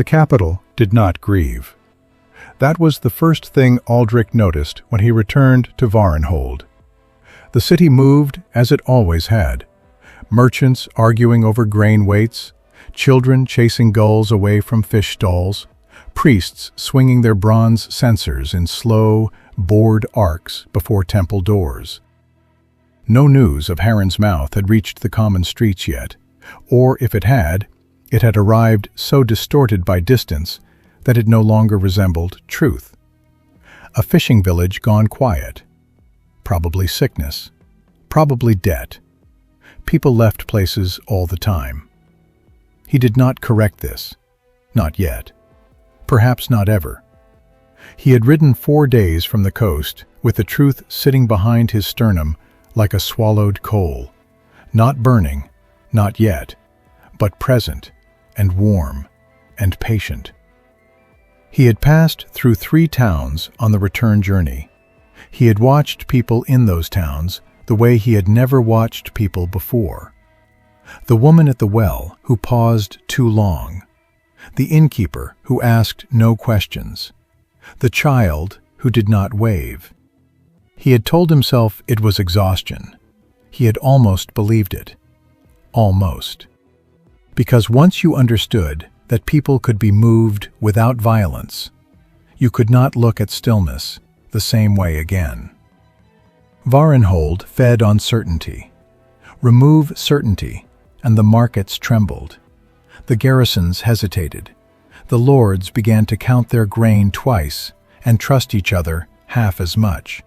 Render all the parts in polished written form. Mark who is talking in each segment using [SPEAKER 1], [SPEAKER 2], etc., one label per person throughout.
[SPEAKER 1] capital did not grieve. That was the first thing Aldrich noticed when he returned to Varenhold. The city moved as it always had. Merchants arguing over grain weights, children chasing gulls away from fish stalls, priests swinging their bronze censers in slow, bored arcs before temple doors. No news of Heron's Mouth had reached the common streets yet, or if it had arrived so distorted by distance that it no longer resembled truth. A fishing village gone quiet. Probably sickness. Probably debt. People left places all the time. He did not correct this. Not yet. Perhaps not ever. He had ridden 4 days from the coast, with the truth sitting behind his sternum like a swallowed coal. Not burning, not yet, but present and warm and patient. He had passed through 3 towns on the return journey. He had watched people in those towns the way he had never watched people before. The woman at the well who paused too long. The innkeeper who asked no questions. The child who did not wave. He had told himself it was exhaustion. He had almost believed it. Almost. Because once you understood that people could be moved without violence, you could not look at stillness the same way again. Varenhold fed on certainty. Remove certainty, and the markets trembled. The garrisons hesitated. The lords began to count their grain twice and trust each other half as much.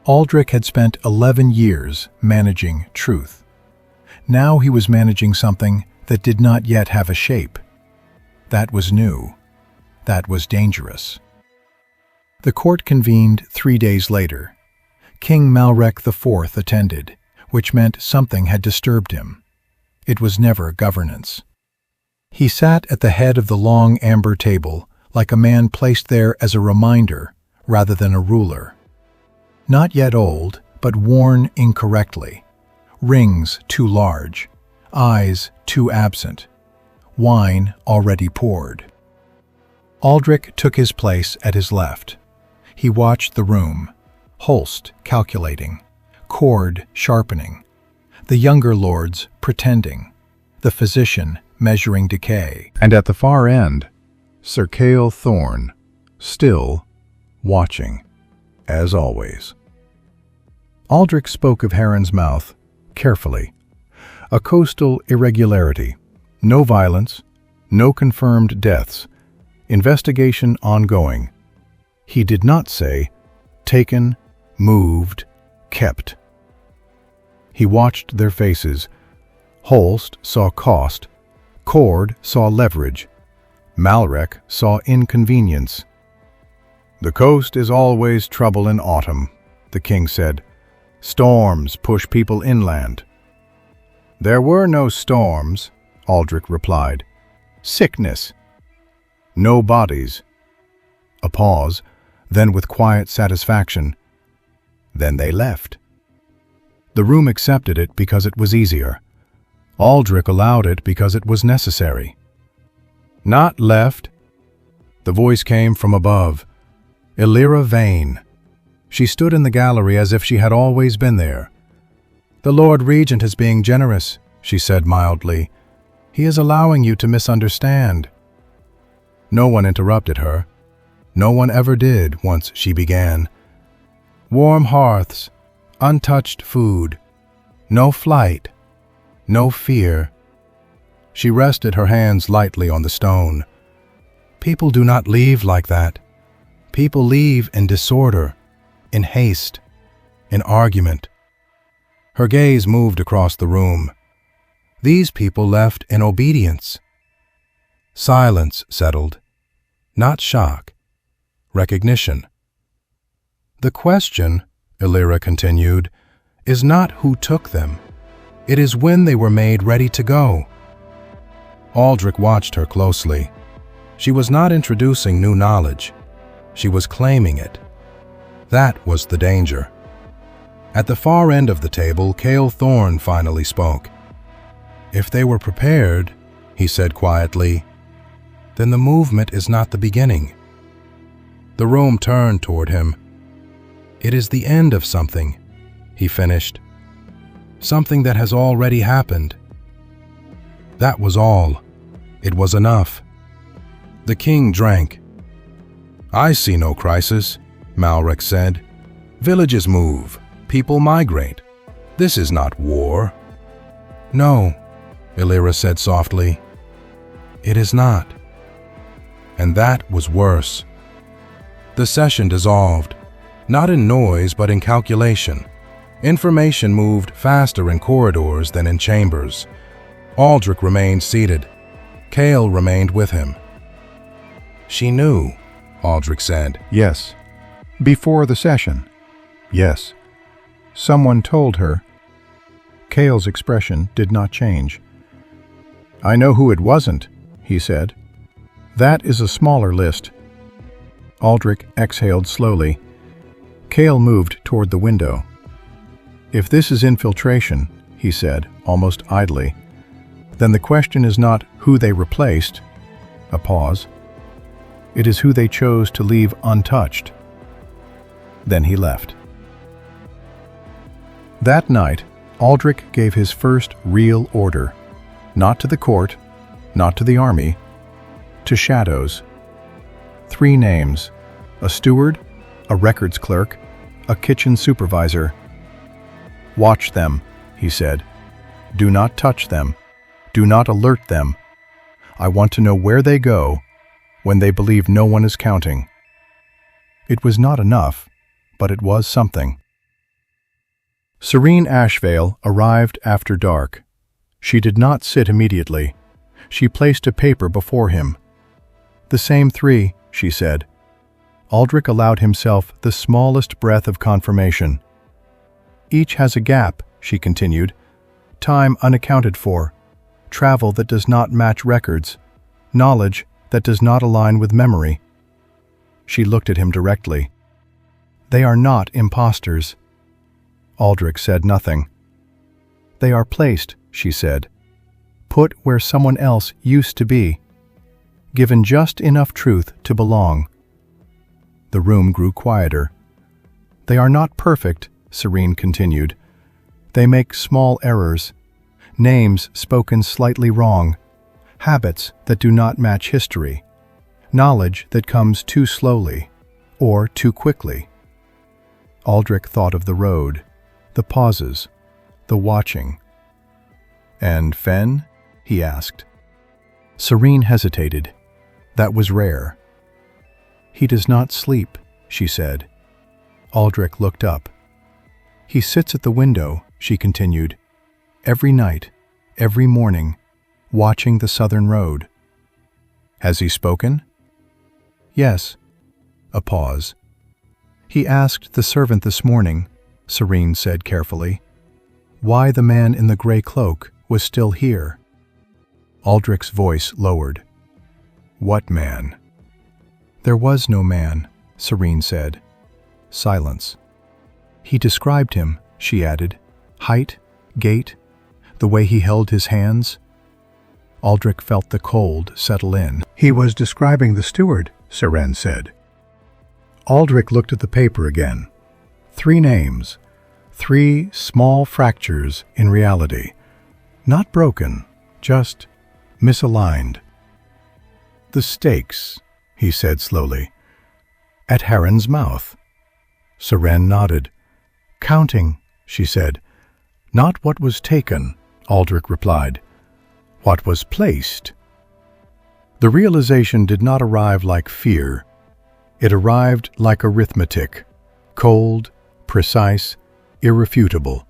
[SPEAKER 1] Aldrich had spent 11 years managing truth. Now he was managing something that did not yet have a shape. That was new. That was dangerous. The court convened 3 days later. King Malrek IV attended, which meant something had disturbed him. It was never governance. He sat at the head of the long amber table like a man placed there as a reminder rather than a ruler. Not yet old, but worn incorrectly. Rings too large. Eyes too absent. Wine already poured. Aldrich took his place at his left. He watched the room. Holst calculating. Cord sharpening. The younger lords pretending. The physician measuring decay. And at the far end, Sir Cale Thorne, still watching, as always. Aldrich spoke of Heron's Mouth carefully. A coastal irregularity. No violence. No confirmed deaths. Investigation ongoing. He did not say, taken, moved, kept. He watched their faces. Holst saw cost. Cord saw leverage. Malrek saw inconvenience. "The coast is always trouble in autumn," the king said. "Storms push people inland." "There were no storms," Aldrich replied. "Sickness." "No bodies." A pause, then with quiet satisfaction. Then they left. The room accepted it because it was easier. Aldrich allowed it because it was necessary. "Not left." The voice came from above. Elira Vane. She stood in the gallery as if she had always been there. "The Lord Regent is being generous," she said mildly. "He is allowing you to misunderstand." No one interrupted her. No one ever did once she began. "Warm hearths, untouched food, no flight, no fear." She rested her hands lightly on the stone. "People do not leave like that. People leave in disorder, in haste, in argument." Her gaze moved across the room. These people left in obedience. Silence settled. Not shock. Recognition. "The question," Elira continued, "is not who took them. It is when they were made ready to go." Aldrich watched her closely. She was not introducing new knowledge. She was claiming it. That was the danger. At the far end of the table, Cale Thorne finally spoke. "If they were prepared," he said quietly,
[SPEAKER 2] then the movement is not the beginning. The room turned toward him. It is the end of something, he finished. Something that has already happened. That was all. It was enough. The king drank. I see no crisis, Malric said. Villages move. People migrate. This is not war. No, Elira said softly. It is not. And that was worse. The session dissolved, not in noise but in calculation. Information moved faster in corridors than in chambers. Aldrich remained seated. Cale remained with him. She knew, Aldrich said.
[SPEAKER 1] Yes. Before the session. Yes. Someone told her. Cale's expression did not change. I know who it wasn't, he said. That is a smaller list. Aldrich exhaled slowly. Cale moved toward the window. If this is infiltration, he said, almost idly, then the question is not who they replaced. A pause. It is who they chose to leave untouched. Then he left. That night, Aldrich gave his first real order, not to the court, not to the army, to shadows. 3 names: a steward, a records clerk, a kitchen supervisor. Watch them, he said. Do not touch them. Do not alert them. I want to know where they go when they believe no one is counting. It was not enough, but it was something. Serene Ashvale arrived after dark. She did not sit immediately. She placed a paper before him. The same 3, she said. Aldrich allowed himself the smallest breath of confirmation. Each has a gap, she continued. Time unaccounted for. Travel that does not match records. Knowledge that does not align with memory. She looked at him directly. They are not imposters. Aldrich said nothing. They are placed, she said. Put where someone else used to be. Given just enough truth to belong. The room grew quieter. They are not perfect, Serene continued. They make small errors. Names spoken slightly wrong. Habits that do not match history. Knowledge that comes too slowly, or too quickly. Aldrich thought of the road, the pauses, the watching. And Fen? He asked. Serene hesitated. That was rare. He does not sleep, she said. Aldrich looked up. He sits at the window, she continued, every night, every morning, watching the southern road. Has he spoken? Yes. A pause. He asked the servant this morning, Serene said carefully, why the man in the gray cloak was still here. Aldrich's voice lowered. What man? There was no man, Serene said. Silence. He described him, she added. Height, gait, the way he held his hands. Aldrich felt the cold settle in. He was describing the steward, Serene said. Aldrich looked at the paper again. 3 names. 3 small fractures in reality. Not broken, just misaligned. The stakes, he said slowly. At Heron's mouth. Serene nodded. Counting, she said. Not what was taken, Aldrich replied. What was placed. The realization did not arrive like fear. It arrived like arithmetic, cold, precise, irrefutable.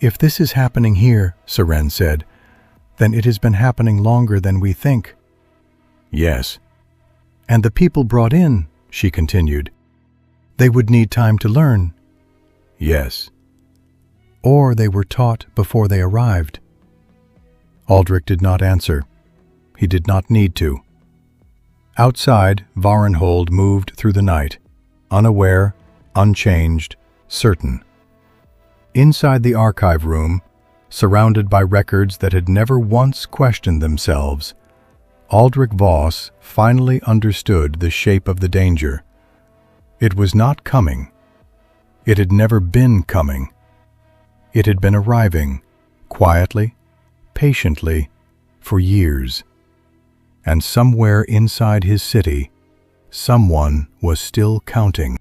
[SPEAKER 1] If this is happening here, Serene said, then it has been happening longer than we think. Yes. And the people brought in, she continued. They would need time to learn. Yes. Or they were taught before they arrived. Aldrich did not answer. He did not need to. Outside, Varenhold moved through the night, unaware, unchanged, certain. Inside the archive room, surrounded by records that had never once questioned themselves, Aldrich Voss finally understood the shape of the danger. It was not coming. It had never been coming. It had been arriving, quietly, patiently, for years. And somewhere inside his city, someone was still counting.